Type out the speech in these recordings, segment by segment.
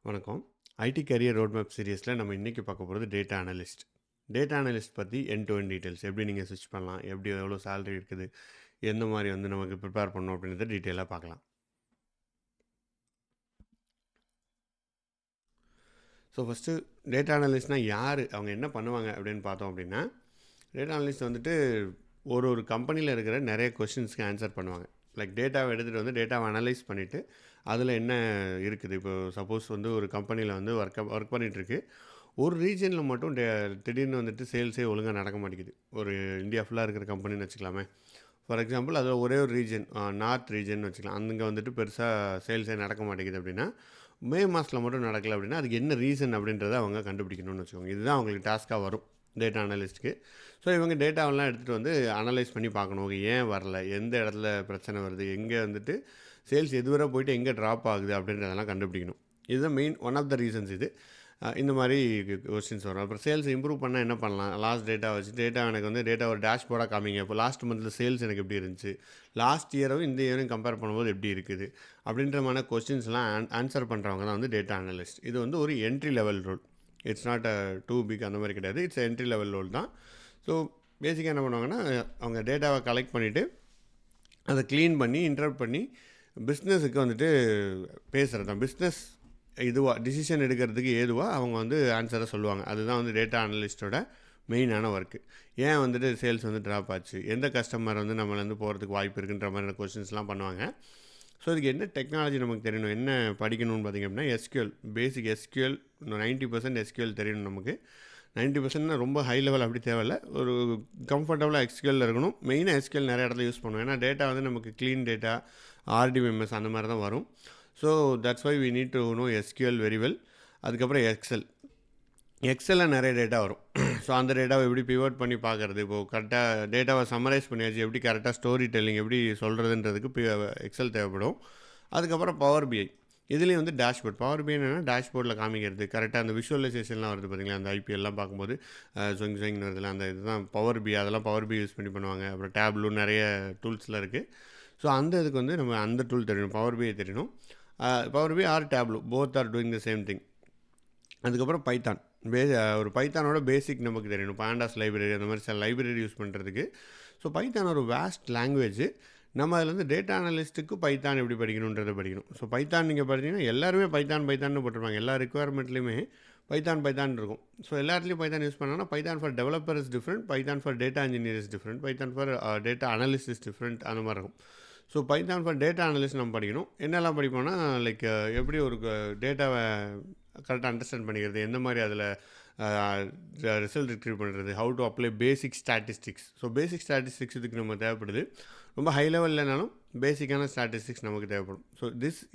வணக்கம். ID career road map சீரிஸில் நம்ம இன்றைக்கி பார்க்க போகிறது டேட்டா அனலிஸ்ட். டேட்டா அனலிஸ்ட் பற்றி எண்ட் டு எண்ட் டீட்டெயில்ஸ் எப்படி நீங்கள் ஸ்விட்ச் பண்ணலாம், எப்படி எவ்வளோ சேலரி இருக்குது, எந்த மாதிரி வந்து நமக்கு ப்ரிப்பேர் பண்ணணும் அப்படின்றத டீட்டெயிலாக பார்க்கலாம். ஸோ ஃபஸ்ட்டு டேட்டா அனலிஸ்ட்னால் யார், அவங்க என்ன பண்ணுவாங்க அப்படின்னு பார்த்தோம் அப்படின்னா, டேட்டா அனலிஸ்ட் வந்துட்டு ஒரு கம்பெனியில் இருக்கிற நிறைய கொஷின்ஸ்க்கு ஆன்சர் பண்ணுவாங்க. லைக் டேட்டாவை எடுத்துகிட்டு வந்து டேட்டாவை அனலைஸ் பண்ணிவிட்டு அதில் என்ன இருக்குது. இப்போ சப்போஸ் வந்து ஒரு கம்பெனியில் வந்து ஒர்க் பண்ணிகிட்ருக்கு, ஒரு ரீஜனில் மட்டும் திடீர்னு வந்துட்டு சேல்ஸே ஒழுங்காக நடக்க மாட்டேங்குது. ஒரு இந்தியா ஃபுல்லாக இருக்கிற கம்பெனின்னு வச்சுக்கலாமே. ஃபார் எக்ஸாம்பிள் அதில் ஒரே ஒரு ரீஜன், நார்த் ரீஜன் வச்சுக்கலாம், அங்கே வந்துட்டு பெருசாக சேல்ஸே நடக்க மாட்டேங்குது அப்படின்னா, மே மாதத்தில் மட்டும் நடக்கலை அப்படின்னா அதுக்கு என்ன ரீசன் அப்படின்றத அவங்க கண்டுபிடிக்கணும்னு வச்சுக்கோங்க. இதுதான் அவங்களுக்கு டாஸ்க்காக வரும் டேட்டா அனலிஸ்ட்டுக்கு. ஸோ இவங்க டேட்டாவெல்லாம் எடுத்துகிட்டு வந்து அனலைஸ் பண்ணி பார்க்கணும், ஏன் வரல, எந்த இடத்துல பிரச்சனை வருது, எங்கே வந்துட்டு சேல்ஸ் எதுவரை போயிட்டு எங்கே ட்ராப் ஆகுது அப்படின்றதெல்லாம் கண்டுபிடிக்கணும். இதுதான் main one of the reasons இது. இந்த மாதிரி கொஸ்டின்ஸ் வரும். அப்புறம் சேல்ஸ் இம்ப்ரூவ் பண்ணால் என்ன பண்ணலாம், லாஸ்ட் டேட்டா வச்சு எனக்கு வந்து டேட்டா ஒரு டேஷ்போர்டாக காமிங்க. இப்போ லாஸ்ட் மந்தில் சேல்ஸ் எனக்கு எப்படி இருந்துச்சு, லாஸ்ட் இயரும் இந்த இயரும் கம்பேர் பண்ணும்போது எப்படி இருக்குது அப்படின்றமான கொஸ்டின்ஸ்லாம் ஆன்சர் பண்ணுறவங்க தான் வந்து டேட்டா அனலிஸ்ட். இது வந்து ஒரு entry level role. It's not too big அந்த மாதிரி கிடையாது. இட்ஸ் என்ட்ரி லெவல் ரோல் தான். ஸோ பேசிக்காக என்ன பண்ணுவாங்கன்னா, அவங்க டேட்டாவை கலெக்ட் பண்ணிவிட்டு அதை க்ளீன் பண்ணி இன்டர்ப்ட் பண்ணி பிஸ்னஸுக்கு வந்துட்டு பேசுகிறது தான். பிஸ்னஸ் இதுவாக டிசிஷன் எடுக்கிறதுக்கு ஏதுவாக அவங்க வந்து ஆன்சரை சொல்லுவாங்க. அதுதான் வந்து டேட்டா அனலிஸ்ட்டோட மெயினான ஒர்க்கு. ஏன் வந்துட்டு சேல்ஸ் வந்து ட்ராப் ஆச்சு, எந்த கஸ்டமர் வந்து நம்மளேருந்து போகிறதுக்கு வாய்ப்பு இருக்குன்ற மாதிரியான கொஸ்டின்ஸ்லாம் பண்ணுவாங்க. ஸோ இதுக்கு என்ன டெக்னாலஜி நமக்கு தெரியணும், என்ன படிக்கணும்னு பார்த்திங்க அப்படின்னா, எஸ்கியூஎல், பேசிக் எஸ்கியூஎல் 90% எஸ்கியூஎல் தெரியணும் நமக்கு. 90% ரொம்ப ஹை லெவல் அப்படி தேவையில்லை, ஒரு கம்ஃபர்டபுளாக எஸ்கியூஎல் இருக்கணும். மெயினாக எஸ்கியூஎல் நிறைய இடத்துல யூஸ் பண்ணுவோம், ஏன்னா டேட்டா வந்து நமக்கு க்ளீன் டேட்டா, ஆர்டிஎம்எஸ் அந்த மாதிரி தான் வரும். So that's why we need to know SQL very well. அதுக்கப்புறம் எக்ஸலில் நிறைய டேட்டா வரும். ஸோ அந்த டேட்டாவை எப்படி பிவோட் பண்ணி பார்க்குறது, இப்போது கரெக்டாக டேட்டாவை சம்மரைஸ் பண்ணியாச்சு, எப்படி கரெக்டாக ஸ்டோரி டெல்லிங் எப்படி சொல்கிறதுன்றதுக்கு எக்ஸல் தேவைப்படும். அதுக்கப்புறம் பவர் பிஐ, இதுலேயும் வந்து டேஷ்போர்ட். பவர் பிஐ என்னென்னா டேஷ்போர்டில் காமிக்கிறது, கரெக்டாக அந்த விஷுவலைசேஷன்லாம் வருது பார்த்திங்களா, அந்த ஐபிஎல்லாம் பார்க்கும்போது சொங்கின்னு வருதுல, அந்த இதுதான் பவர் பிஐ. அதெல்லாம் பவர் பிஐ யூஸ் பண்ணி பண்ணுவாங்க. அப்புறம் டேப்லூ நிறைய டூல்ஸில் இருக்குது. ஸோ அந்த இதுக்கு வந்து நம்ம அந்த டூல் தெரியணும், பவர் பிஐ தெரியணும். Power BI or Tableau, both are doing the same thing. அதுக்கப்புறம் பைத்தான், ஒரு பைத்தானோட பேசிக் நமக்கு தெரியணும். பாண்டாஸ் லைப்ரரி அந்த மாதிரி சில லைப்ரரி யூஸ் பண்ணுறதுக்கு. ஸோ பைத்தான் ஒரு வேஸ்ட் லாங்குவேஜ். நம்ம அதில் வந்து டேட்டா அனலிஸ்ட்டுக்கு பைத்தான் எப்படி படிக்கணுன்றதை படிக்கணும். ஸோ பைத்தான் நீங்கள் படித்தீங்கன்னா எல்லாருமே பைத்தான் போட்டிருப்பாங்க. எல்லா ரெக்குவயர்மெண்ட்லேயுமே பைத்தான் இருக்கும். ஸோ எல்லா இடத்துலையும் பைத்தான் யூஸ் பண்ணாங்கன்னா, Python for developer is different, Python for data engineer is different, Python for data analyst is different, அந்த மாதிரி இருக்கும். So Python for data analyst நம்ம படிக்கணும். என்னெல்லாம் படிப்போம்னா, லைக் எப்படி ஒரு டேட்டாவை கரெக்டாக அண்டர்ஸ்டாண்ட் பண்ணிக்கிறது, எந்த மாதிரி அதில் ரிசல்ட் ரிட்ரீவ் பண்ணுறது, how to apply basic statistics. So basic statistics இதுக்கு நம்ம தேவைப்படுது. ரொம்ப ஹை லெவல்லனாலும் பேசிக்கான ஸ்டாட்டிஸ்டிக்ஸ் நமக்கு தேவைப்படும். ஸோ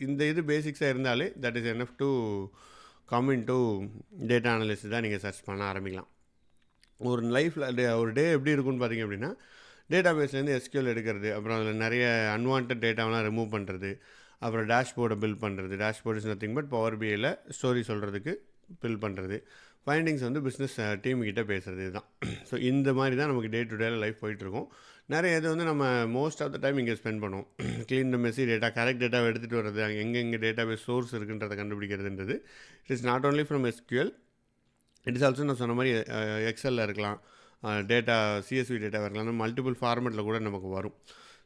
இந்த இது பேசிக்ஸாக இருந்தாலே that is enough to come in to data analyst தான் நீங்கள் சர்ச் பண்ண ஆரம்பிக்கலாம். ஒரு லைஃப்பில் ஒரு டே எப்படி இருக்குன்னு பார்த்தீங்க அப்படின்னா, டேட்டா பேஸ்லேருந்து எஸ்கியூஎல் எடுக்கிறது, அப்புறம் அதில் நிறைய அன்வான்ட் டேட்டாவெலாம் ரிமூவ் பண்ணுறது, அப்புறம் டேஷ்போர்டை பில்ட் பண்ணுறது. Dashboard is nothing but power பிஐயில் ஸ்டோரி சொல்கிறதுக்கு பில்ட் பண்ணுறது. ஃபைண்டிங்ஸ் வந்து பிஸ்னஸ் டீம்கிட்ட பேசுகிறது. இதுதான். ஸோ இந்த மாதிரி தான் நமக்கு டே டு டே லைஃப் போயிட்டுருக்கும். நிறைய இது வந்து நம்ம மோஸ்ட் ஆஃப் த டைம் இங்கே ஸ்பெண்ட் பண்ணுவோம். Clean the messy data, correct டேட்டாவை எடுத்துகிட்டு வர்றது, எங்கெங்கே டேட்டா பேஸ் சோர்ஸ் இருக்குன்றதை கண்டுபிடிக்கிறதுன்றது. It is not only from SQL, it is also நான் சொன்ன மாதிரி எக்ஸலில் இருக்கலாம், டேட்டா சிஎஸ்வி டேட்டாவாக இருக்கலாம், மல்டிபிள் ஃபார்மெட்டில் கூட நமக்கு வரும்.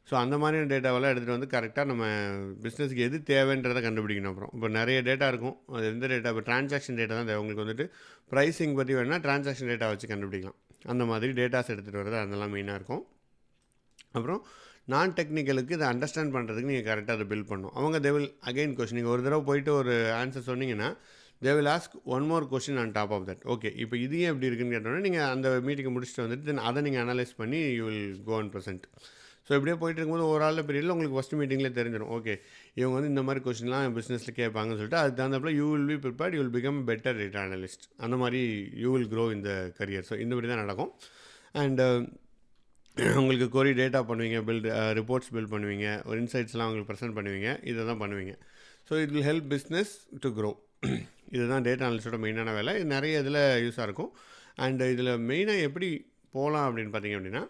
ஸோ அந்த மாதிரியான டேட்டாவெல்லாம் எடுத்துகிட்டு வந்து கரெக்டாக நம்ம பிஸ்னஸுக்கு எது தேவைன்றதை கண்டுபிடிக்கணும். அப்புறம் இப்போ நிறைய டேட்டா இருக்கும், அது எந்த டேட்டா, இப்போ ட்ரான்சாக்ஷன் டேட்டா தான் தேவை உங்களுக்கு. வந்துட்டு ப்ரைஸிங் பற்றி வேணுன்னா ட்ரான்சாக்ஷன் டேட்டா வச்சு கண்டுபிடிக்கலாம். அந்த மாதிரி டேட்டாஸ் எடுத்துகிட்டு வரது அதெல்லாம் மெயினாக இருக்கும். அப்புறம் நான் டெக்னிக்கலுக்கு இதை அண்டர்ஸ்டாண்ட் பண்ணுறதுக்கு நீங்கள் கரெக்டாக அதை பில்ட் பண்ணணும். அவங்க தே வில் அகைன் கொஸ்டின், நீங்கள் ஒரு தடவை போயிட்டு ஒரு ஆன்சர் சொன்னீங்கன்னா they will ask one more question on top of that. Okay, இப்போ இது ஏன் எப்படி இருக்குன்னு கேட்டோன்னா நீங்கள் அந்த மீட்டிங்கை முடிச்சுட்டு வந்துட்டு தென் அதை நீங்கள் அனலைஸ் பண்ணி you will go and present. So இப்படியே போயிட்டு இருக்கும்போது ஒரு ஆள் பீரியடில் உங்களுக்கு ஃபஸ்ட் மீட்டிங்கில் தெரிஞ்சிடும், ஓகே இவங்க வந்து இந்த மாதிரி கொஸ்டின்லாம் பிஸ்னஸில் கேட்பாங்கன்னு சொல்லிட்டு அதுக்கு தகுந்தப்பல you will be prepared, you will become better data analyst. அந்த மாதிரி யூ வில் க்ரோ இந்த கரியர். ஸோ இந்த மாதிரி தான் நடக்கும். அண்ட் உங்களுக்கு கொரி டேட்டா பண்ணுவீங்க, ரிப்போர்ட்ஸ் பில்ட் பண்ணுவீங்க, ஒரு இன்சைட்ஸ்லாம் உங்களுக்கு ப்ரெசென்ட் பண்ணுவீங்க, இதை தான் பண்ணுவீங்க. So it will help business to grow. இதுதான் டேட்டா அனலிஸ்டோட மெயினான வேலை. இது நிறைய இதில் யூஸாக இருக்கும். அண்ட் இதில் மெயினாக எப்படி போகலாம் அப்படின்னு பார்த்தீங்க அப்படின்னா,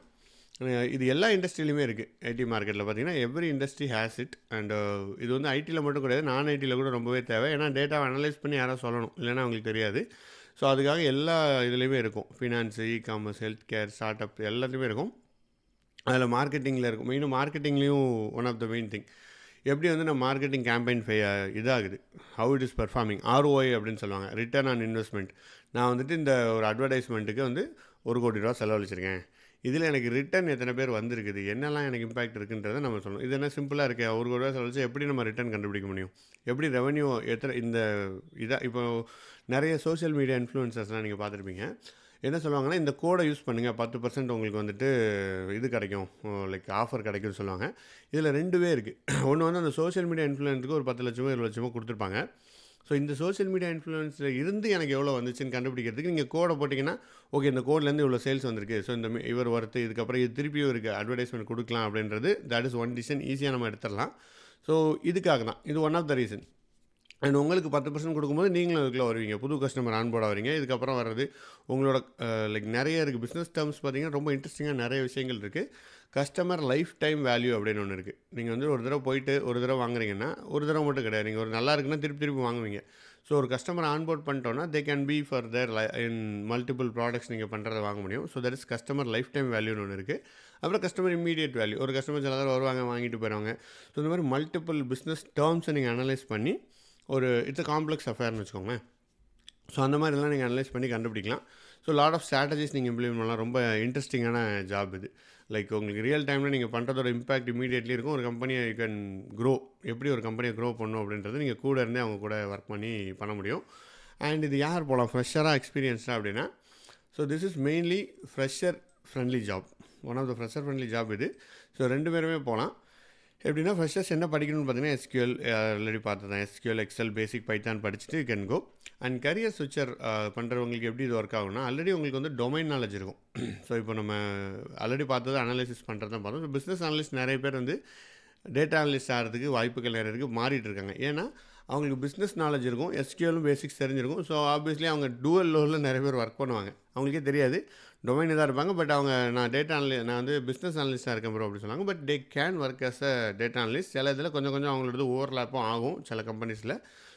இது எல்லா இண்டஸ்ட்ரியிலுமே இருக்குது. ஐடி மார்க்கெட்டில் பார்த்தீங்கன்னா every industry has it. And இது வந்து ஐடியில் மட்டும் கிடையாது, நான் ஐடியில் கூட ரொம்பவே தேவை. ஏன்னா டேட்டாவை அனலைஸ் பண்ணி யாராவது சொல்லணும், இல்லைன்னா அவங்களுக்கு தெரியாது. ஸோ அதுக்காக எல்லா இதுலேயுமே இருக்கும். Finance, ecommerce, health care, start up எல்லாத்துலேயுமே இருக்கும். அதில் மார்க்கெட்டிங்கில் இருக்கும். மெயினாக மார்க்கெட்டிங்லேயும் one of the main thing. எப்படி வந்து நம்ம மார்க்கெட்டிங் கேம்பெயின் இதாகுது, how it is performing, ROI அப்படின்னு சொல்லுவாங்க, ரிட்டர்ன் ஆன் இன்வெஸ்ட்மெண்ட். நான் வந்துட்டு இந்த ஒரு அட்வர்டைஸ்மெண்ட்டுக்கு வந்து ₹1,00,00,000 செலவழிச்சிருக்கேன், இதில் எனக்கு ரிட்டர்ன் எத்தனை பேர் வந்திருக்குது, என்னெல்லாம் எனக்கு இம்பாக்ட் இருக்குன்றதை நம்ம சொல்லணும். இது என்ன சிம்பிளாக இருக்குது, ₹1,00,00,000 செலவழிச்சு எப்படி நம்ம ரிட்டர்ன் கண்டுபிடிக்க முடியும், எப்படி ரெவன்யூ எத்தனை இந்த இதாக. இப்போ நிறைய சோஷியல் மீடியா இன்ஃப்ளூயன்சர்ஸ்லாம் நீங்கள் பார்த்துருப்பீங்க. என்ன சொல்லுவாங்கன்னா, இந்த கோடை யூஸ் பண்ணுங்கள், 10% உங்களுக்கு வந்துட்டு இது கிடைக்கும், லைக் ஆஃபர் கிடைக்கும்னு சொல்லுவாங்க. இதில் 2வே இருக்குது. ஒன்று வந்து அந்த சோஷியல் மீடியா இன்ஃப்ளூயன்ஸுக்கு ஒரு 10,00,000 20,00,000 கொடுத்துருப்பாங்க. ஸோ இந்த சோஷியல் மீடியா இன்ஃப்ளூயன்ஸில் இருந்து எனக்கு எவ்வளோ வந்துச்சுன்னு கண்டுபிடிக்கிறதுக்கு நீங்கள் கோடை போட்டிங்கன்னா, ஓகே இந்த கோட்லேருந்து இவ்வளோ சேல்ஸ் வந்திருக்கு, ஸோ இந்த இவர் ஒர்த்து, இதுக்கப்புறம் இது திருப்பியும் இருக்குது, அட்வர்டைஸ்மெண்ட் கொடுக்கலாம் அப்படின்றது, தட் இஸ் ஒன் டிசிஷன், ஈஸியாக நம்ம எடுத்துடலாம். ஸோ இதுக்காக தான், இது one of the reason. And உங்களுக்கு 10% கொடுக்கும்போது நீங்களும் அதுக்குள்ளே வருவீங்க, புது கஸ்டமர் ஆன்போர்ட் ஆகிறீங்க. இதுக்கப்புறம் வர்றது உங்களோட லைக் நிறைய இருக்குது. பிஸ்னஸ் டேர்ம்ஸ் பார்த்தீங்கன்னா ரொம்ப இன்ட்ரெஸ்டிங்காக நிறைய விஷயங்கள் இருக்குது. கஸ்டமர் லைஃப் டைம் வேல்யூ அப்படின்னு ஒன்று இருக்குது. நீங்கள் வந்து ஒரு தடவை போயிட்டு ஒரு தடவை வாங்குறீங்கன்னா, ஒரு தடவை மட்டும் கிடையாது, நீங்கள் ஒரு நல்லா இருக்குன்னா திருப்பி திருப்பி வாங்குவீங்க. ஸோ ஒரு கஸ்டமர் ஆன்போர்ட் பண்ணிட்டோன்னா they can be for there in multiple products நீங்கள் பண்ணுறதை வாங்க முடியும். So that is customer lifetime வேல்யூன்னு ஒன்று இருக்குது. அப்புறம் கஸ்டமர் இம்மீடியட் வேல்யூ, ஒரு கஸ்டமர் சில தடவை வருவாங்க வாங்கிட்டு போயிடுவாங்க. ஸோ இந்த மாதிரி மல்டிபிள் பிஸ்னஸ் டேர்ம்ஸை நீங்கள் அனலைஸ் பண்ணி ஒரு இட்ஸ் அ காம்ப்ளெக்ஸ் அஃபேர்னு வச்சுக்கோங்களேன். ஸோ அந்த மாதிரிலாம் நீங்கள் அனலைஸ் பண்ணி கண்டுபிடிக்கலாம். ஸோ லாட் ஆஃப் ஸ்ட்ராட்டஜிஸ் நீங்கள் இம்ப்ளிமெண்ட் பண்ணலாம். ரொம்ப இன்ட்ரெஸ்டிங்கான ஜாப் இது. லைக் உங்களுக்கு ரியல் டைமில் நீங்கள் பண்ணுறதோட இம்பாக்ட் இமீடியட்லி இருக்கும். ஒரு கம்பெனியை யூ கேன் க்ரோ, எப்படி ஒரு கம்பெனியை க்ரோ பண்ணணும் அப்படின்றது நீங்கள் கூட இருந்தே அவங்க கூட ஒர்க் பண்ணி பண்ண முடியும். அண்ட் இது யார் போகலாம், ஃப்ரெஷராக எக்ஸ்பீரியன்ஸ்டாக அப்படின்னா. So this is mainly fresher friendly job, one of the fresher friendly job இது. ஸோ 2 பேருமே போகலாம். எப்படின்னா ஃபர்ஸ்டர்ஸ் என்ன படிக்கணும்னு பார்த்தீங்கன்னா, எஸ்கியூஎல் ஆல்ரெடி பார்த்து தான், எஸ்கியூஎல், எக்ஸல், பேசிக் பைத்தான் படிச்சுட்டு you can go. And career switcher பண்ணுறவங்களுக்கு எப்படி இது ஒர்க் ஆகும்னா, ஆல்ரெடி உங்களுக்கு வந்து டொமைன் நாலேஜ் இருக்கும். ஸோ இப்போ நம்ம ஆல்ரெடி பார்த்தது அனாலிசிஸ் பண்ணுறது தான் பார்த்தோம். ஸோ பிஸ்னஸ் அனலிஸ்ட் நிறைய பேர் வந்து டேட்டா அனலிஸ்ட் ஆகிறதுக்கு வாய்ப்புகள் நிறைய இருக்குது, மாறிட்டு இருக்காங்க. ஏன்னா அவங்களுக்கு பிஸ்னஸ் நாலேஜ் இருக்கும், எஸ்கியூஎலும் பேசிக்ஸ் தெரிஞ்சிருக்கும். ஸோ ஆப்வியஸ்லி அவங்க டூவல் லோவில் நிறைய பேர் ஒர்க் பண்ணுவாங்க, அவங்களுக்கே தெரியாது, டொமைன் தான் இருப்பாங்க. பட் அவங்க நான் வந்து பிஸ்னஸ் அனலிஸ்ட்டாக இருக்கேன் ப்ரோ அப்படி சொன்னாங்க. But they can work as a data analyst. சில இதில் கொஞ்சம் கொஞ்சம் அவங்களோட ஓவர்லேப்பும் ஆகும் சில கம்பெனிஸில்.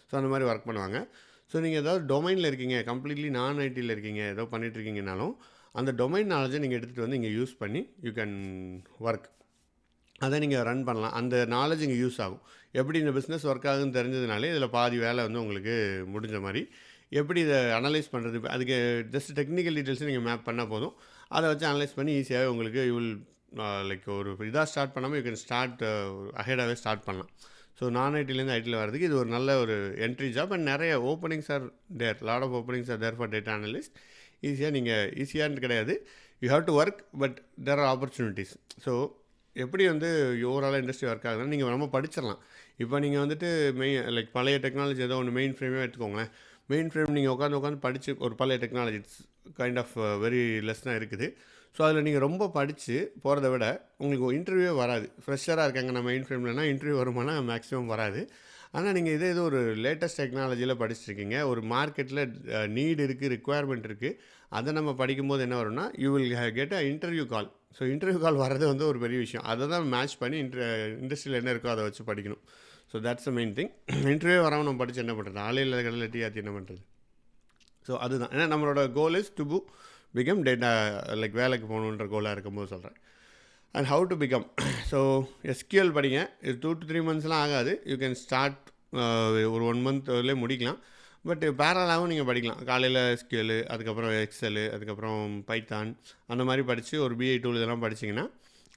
ஸோ அந்த மாதிரி ஒர்க் பண்ணுவாங்க. ஸோ நீங்கள் ஏதாவது டொமைனில் இருக்கீங்க, கம்ப்ளீட்லி நான் ஐடியில் இருக்கீங்க, ஏதோ பண்ணிகிட்ருக்கீங்கனாலும் அந்த டொமைன் நாலேஜை நீங்கள் எடுத்துகிட்டு வந்து இங்கே யூஸ் பண்ணி யூ கேன் ஒர்க், அதை நீங்கள் ரன் பண்ணலாம். அந்த நாலேஜ் இங்கே யூஸ் ஆகும். எப்படி இந்த பிஸ்னஸ் ஒர்க் ஆகுதுன்னு தெரிஞ்சதுனாலே இதில் பாதி வேலை வந்து உங்களுக்கு முடிஞ்ச மாதிரி. எப்படி இதை அனலைஸ் பண்ணுறது, அதுக்கு ஜஸ்ட் டெக்னிக்கல் டீட்டெயில்ஸை நீங்கள் மேப் பண்ணால் போதும். அதை வச்சு அனலைஸ் பண்ணி ஈஸியாகவே உங்களுக்கு யூ வில் லைக் ஒரு இதாக ஸ்டார்ட் பண்ணாமல் யூ கேன் ஸ்டார்ட் அஹெடாகவே ஸ்டார்ட் பண்ணலாம். ஸோ நான் ஐடிலேருந்து ஐடியில் வரதுக்கு இது ஒரு நல்ல ஒரு என்ட்ரி ஜாப். அண்ட் நிறைய openings are there, lot of openings are there for data analyst. ஈஸியான்னு கிடையாது, you have to work, but there are opportunities. So எப்படி வந்து ஓவராலாக இண்டஸ்ட்ரி ஒர்க் ஆகுதுன்னா, நீங்கள் நம்ம படிச்சிடலாம். இப்போ நீங்கள் வந்துட்டு லைக் பழைய டெக்னாலஜி ஏதோ ஒன்று மெயின் ஃப்ரேமே எடுத்துக்கோங்களேன். மெயின் ஃப்ரேம் நீங்கள் உட்காந்து படித்து ஒரு பழைய technology it's kind of very less தான் இருக்குது. ஸோ அதில் நீங்கள் ரொம்ப படித்து போகிறத விட உங்களுக்கு இன்டர்வியூவே வராது. ஃப்ரெஷராக இருக்காங்க நம்ம மெயின் ஃப்ரேம்லனா இன்டர்வியூ வருமானா மேக்ஸிமம் வராது. ஆனால் நீங்கள் ஏதோ ஒரு லேட்டஸ்ட் டெக்னாலஜியில் படிச்சிருக்கீங்க, ஒரு மார்க்கெட்டில் நீட் இருக்குது, ரிக்குவயர்மெண்ட் இருக்குது, அதை நம்ம படிக்கும்போது என்ன வரும்னா you will get a interview call. So interview கால் வர்றது வந்து ஒரு பெரிய விஷயம். அதை தான் மேட்ச் பண்ணி இண்டஸ்ட்ரியில் என்ன இருக்கோ அதை வச்சு படிக்கணும். So that's the main thing. Interview வராமல் நம்ம படித்து என்ன பண்ணுறது, ஆளே இல்லாத கடையில் டீ ஆற்றி என்ன பண்ணுறது. ஸோ அதுதான், ஏன்னா நம்மளோட goal is to become data, like வேலைக்கு போகணுன்ற கோலாக இருக்கும்போது சொல்கிறேன். And how to become. So SQL படிங்க, இது 2 to 3 monthsலாம் ஆகாது. யூ கேன் ஸ்டார்ட் ஒரு 1 monthலேயே முடிக்கலாம். பட் பேரலாகவும் நீங்கள் படிக்கலாம். காலையில் எஸ்கியூஎல், அதுக்கப்புறம் எக்ஸல், அதுக்கப்புறம் பைத்தான், அந்த மாதிரி படித்து ஒரு பிஐ டூல் இதெல்லாம் படிச்சிங்கன்னா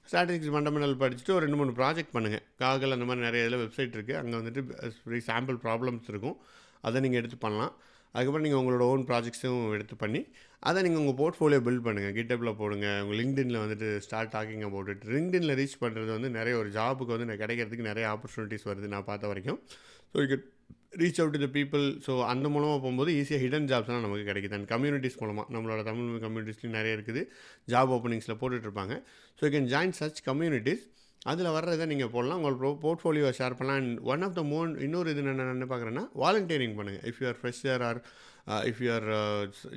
ஸ்ட்ராட்டஜிக்ஸ் ஃபண்டமெண்டல் படிச்சுட்டு ஒரு 2-3 ப்ராஜெக்ட் பண்ணுங்கள். காகல் அந்த மாதிரி நிறைய இதில் வெப்சைட் இருக்குது, அங்கே வந்துட்டு சாம்பிள் ப்ராப்ளம்ஸ் இருக்கும், அதை நீங்கள் எடுத்து பண்ணலாம். அதுக்கப்புறம் நீங்கள் உங்களோட ஓன் ப்ராஜெக்ட்ஸும் எடுத்து பண்ணி அதை நீங்கள் உங்கள் போர்ட்ஃபோலியோ பில்ட் பண்ணுங்கள். கிட்டப்பில் போடுங்க, உங்கள் லிங்க்டின்ல வந்துட்டு ஸ்டார்ட் டாக்கிங் அபவுட் இட். லிங்க்டின்ல ரீச் பண்ணுறது வந்து நிறைய ஒரு ஜாபுக்கு வந்து கிடைக்கிறதுக்கு நிறைய ஆப்பர்ச்சுனிட்டிஸ் வருது நான் பார்த்த வரைக்கும். So you can reach out to the people. So அந்த மூலமாக போகும்போது ஈஸியாக ஹிடன் ஜாப்ஸ்லாம் நமக்கு கிடைக்குது. அண்ட் கம்யூனிட்டிஸ் மூலமாக நம்மளோட தமிழ் கம்யூனிட்டிஸ்லையும் நிறைய இருக்குது, ஜாப் ஓப்பனிங்ஸில் போட்டுட்ருப்பாங்க. So you can join such communities. அதில் வர்றதை நீங்கள் போடலாம், உங்கள் போர்ட்ஃபோலியோ ஷேர் பண்ணலாம். அண்ட் ஒன் ஆஃப் த இன்னொரு இது நான் என்ன பார்க்குறேன்னா, வாலண்டியரிங் பண்ணுங்கள். If you are fresher or if you are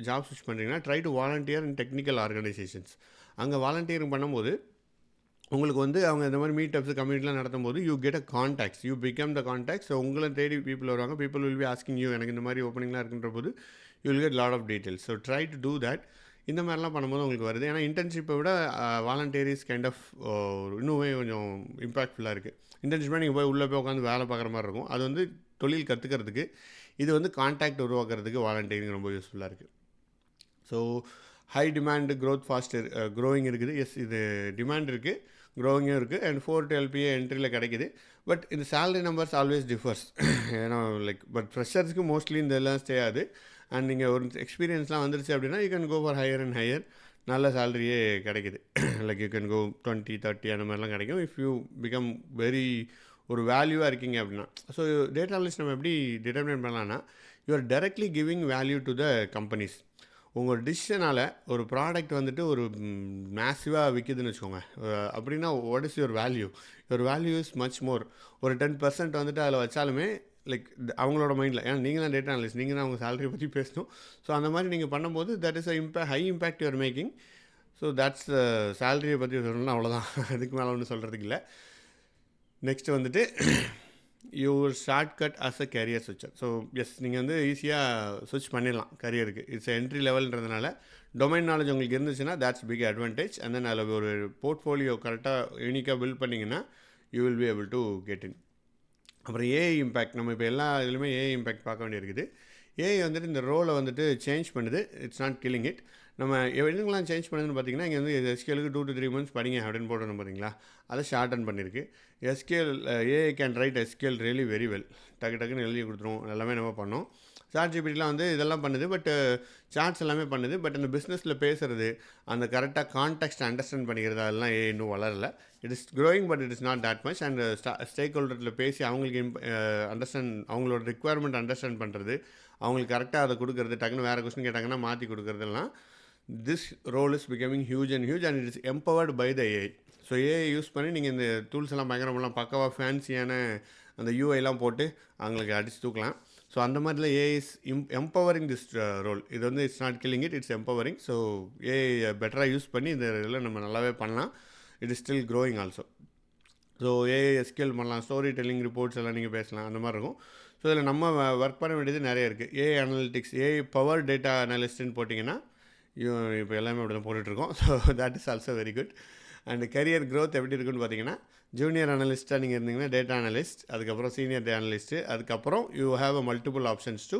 job ஸ்விட்ச் பண்ணுறீங்கன்னா try to volunteer in technical organisations. அங்கே வாலண்டியரிங் பண்ணும்போது உங்களுக்கு வந்து அவங்க இந்த மாதிரி மீட்டப்ஸ் கம்யூனிட்டிலாம் நடத்தும்போது you get a contacts, you become the contacts. So உங்களை தேடி பீப்புள் வருவாங்க. People will be asking you, எனக்கு இந்த மாதிரி ஓப்பனிங்லாம் இருக்குன்ற போது you will get lot of details. So try to do that. இந்த மாதிரிலாம் பண்ணும்போது உங்களுக்கு வருது. ஏன்னா இன்டர்ன்ஷிப்பை விட வாலண்டியரிஸ் கைண்ட் ஆஃப் இன்னுமே கொஞ்சம் இம்பாக்ட்ஃபுல்லாக இருக்குது. இன்டர்ன்ஷிப்பாக நீங்கள் போய் உள்ளே போய் உட்காந்து வேலை பார்க்குற மாதிரி இருக்கும். அது வந்து தொழில் கற்றுக்கிறதுக்கு, இது வந்து கான்டாக்ட் உருவாக்குறதுக்கு வாலண்டியரிங் ரொம்ப யூஸ்ஃபுல்லாக இருக்குது. So high demand growth faster growing இருக்குது. எஸ், இது டிமாண்ட் இருக்குது, க்ரோவிங்கும் இருக்குது. அண்ட் 4-12 என்ட்ரியில் கிடைக்குது. பட் இந்த சேலரி நம்பர்ஸ் ஆல்வேஸ் டிஃபர்ஸ். ஏன்னா லைக் பட் ஃப்ரெஷர்ஸ்க்கு மோஸ்ட்லி இந்த எல்லாம் ஸ்டே ஆகுது. அண்ட் நீங்கள் ஒரு எக்ஸ்பீரியன்ஸ்லாம் வந்துருச்சு அப்படின்னா you can go for higher and higher. நல்ல சேலரியே கிடைக்குது. லைக் யூ கேன் கோ 20-30 அந்த மாதிரிலாம் கிடைக்கும் இஃப் யூ பிகம் வெரி ஒரு வேல்யூவாக இருக்கீங்க அப்படின்னா. ஸோ டேட்டா அனலிஸ்ட் நம்ம எப்படி டிட்டர்மினேட் பண்ணலான்னா, you are directly giving value to the companies. உங்கள் டிசிஷனால் ஒரு ப்ராடக்ட் வந்துட்டு ஒரு மேசிவாக விற்கிதுன்னு வச்சுக்கோங்க. அப்படின்னா what is your value? Your value is much more. ஒரு 10% வந்துட்டு அதில் வச்சாலுமே லைக் அவங்களோட மைண்டில், ஏன்னா நீங்கள் தான் டேட்டா அனலிஸ்ட், நீங்கள் தான் அவங்க சேலரி பற்றி பேசணும். ஸோ அந்த மாதிரி நீங்கள் பண்ணும்போது that is high impact you're making. So that's சேலரியை பற்றி சொல்லணும்னா அவ்வளோதான். அதுக்கு மேலே ஒன்றும் சொல்கிறதுக்கு இல்லை. நெக்ஸ்ட் வந்துட்டு your shortcut as a career switcher. So yes, நீங்கள் வந்து ஈஸியாக ஸ்விட்ச் பண்ணிடலாம் கரியருக்கு. இட்ஸ் என்ட்ரி லெவல்ன்றதுனால டொமைன் நாலேஜ் உங்களுக்கு இருந்துச்சுன்னா that's big advantage. And then அதில் ஒரு போர்ட்ஃபோலியோ கரெக்டாக யூனிக்காக பில்ட் பண்ணிங்கன்னா you will be able to get in. அப்புறம் ஏஐ இம்பேக்ட். நம்ம இப்போ எல்லா இதுலையுமே ஏஐ இம்பேக்ட் பார்க்க வேண்டியிருக்குது. ஏஐ வந்துட்டு இந்த ரோலை வந்துட்டு சேஞ்ச் பண்ணுது. It's not killing it. நம்ம எதுங்கெல்லாம் சேஞ்ச் பண்ணுதுன்னு பார்த்தீங்கன்னா, இங்கே வந்து எஸ்கியூலுக்கு 2 to 3 months படிங்க அப்படின்னு போடணும் பார்த்தீங்களா, அதை ஷார்டன் பண்ணியிருக்கு. SQL AI can write SQL really very well. டக்குன்னு எழுதி கொடுத்துரும், எல்லாமே நம்ம பண்ணோம். ChatGPTலாம் வந்து இதெல்லாம் பண்ணுது. பட் சார்ட்ஸ் எல்லாமே பண்ணுது. பட் அந்த பிஸ்னஸில் பேசுகிறது, அந்த கரெக்டாக கான்டெக்ஸ்ட் அண்டர்ஸ்டாண்ட் பண்ணிக்கிறது, அதெல்லாம் ஏஐ இன்னும் வளரலை. It is growing but it is not that much. And ஸ்டேக் ஹோல்டரில் பேசி அவங்களுக்கு அண்டர்ஸ்டாண்ட், அவங்களோட ரிக்குவயர்மெண்ட் அண்டர்ஸ்டாண்ட் பண்ணுறது, அவங்களுக்கு கரெக்டாக அதை கொடுக்குறது, டக்குன்னு வேறு கொஸ்டின் கேட்டாங்கன்னா மாற்றி கொடுக்குறதுலாம், this role is becoming huge and it is empowered by the AI. So AI use பண்ணி நீங்கள் இந்த டூல்ஸ் எல்லாம் பயங்கரமெல்லாம் பக்காவாக ஃபேன்சியான அந்த யூஐலாம் போட்டு அவங்களுக்கு அடித்து தூக்கலாம். ஸோ அந்த மாதிரிலாம் AI is empowering this role. இது வந்து it's not killing it, it's empowering. So AI பெட்டராக யூஸ் பண்ணி இந்த இதில் நம்ம நல்லாவே பண்ணலாம். It is still growing also. So AI skill பண்ணலாம், ஸ்டோரி டெல்லிங் ரிப்போர்ட்ஸ் எல்லாம் நீங்கள் பேசலாம், அந்த மாதிரி இருக்கும். ஸோ இதில் நம்ம ஒர்க் பண்ண வேண்டியது நிறைய இருக்குது. AI analytics, AI power data அனலிஸ்ட்னு போட்டிங்கன்னா இப்போ எல்லாமே அப்படி தான் போட்டுட்ருக்கோம். So that is also very good. And career growth எப்படி இருக்குன்னு பார்த்தீங்கன்னா, ஜூனியர் அனலிஸ்ட்டாக நீங்கள் இருந்தீங்கன்னா டேட்டா அனலிஸ்ட், அதுக்கப்புறம் சீனியர் டே அனலிஸ்ட்டு, அதுக்கப்புறம் you have a multiple options to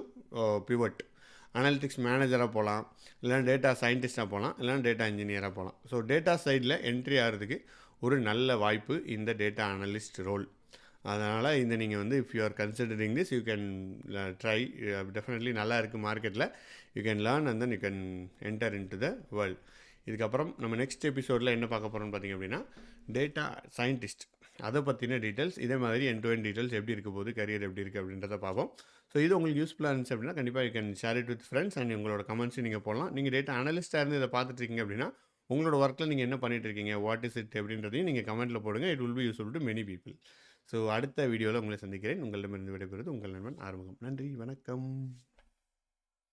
pivot. Analytics மேனேஜராக போகலாம், இல்லைனா டேட்டா சயின்டிஸ்ட்டாக போகலாம், இல்லைனா டேட்டா இன்ஜினியராக போகலாம். ஸோ டேட்டா சைடில் என்ட்ரி ஆகிறதுக்கு ஒரு நல்ல வாய்ப்பு இந்த டேட்டா அனலிஸ்ட் ரோல். அதனால் இந்த நீங்கள் வந்து if you R considering this you can try. Definitely நல்லா இருக்குது மார்க்கெட்டில். You can learn and then you can enter in to the world. இதுக்கப்புறம் நம்ம நெக்ஸ்ட் எபிசோடில் என்ன பார்க்க போகிறோம்னு பார்த்திங்க அப்படின்னா, டேட்டா சயின்டிஸ்ட், அதை பற்றின டீட்டெயில்ஸ், இதே மாதிரி எண்ட் டு எண்ட் டீட்டெயில்ஸ் எப்படி இருக்க போது, கரியர் எப்படி இருக்குது அப்படின்றத பார்ப்போம். ஸோ இது உங்களுக்கு யூஸ்ஃபுல்லாக இருந்துச்சு அப்படின்னா கண்டிப்பாக you can share it with friends. And உங்களோட கமெண்ட்ஸும் நீங்கள் போடலாம். நீங்கள் டேட்டா அனலிஸ்ட்டாக இருந்து இதை பார்த்துட்ருக்கீங்க அப்படின்னா உங்களோட ஒர்க்கில் நீங்கள் என்ன பண்ணிட்டு இருக்கீங்க, வாட் இஸ் இட் அப்படின்றதையும் நீங்கள் கமெண்ட்டில் போடுங்க. It will be useful to many people. So அடுத்த வீடியோவில் உங்களை சந்திக்கிறேன். உங்களிடமிருந்து விடைபெறுவது உங்கள் நண்பன் ஆறுமுகம். நன்றி, வணக்கம்.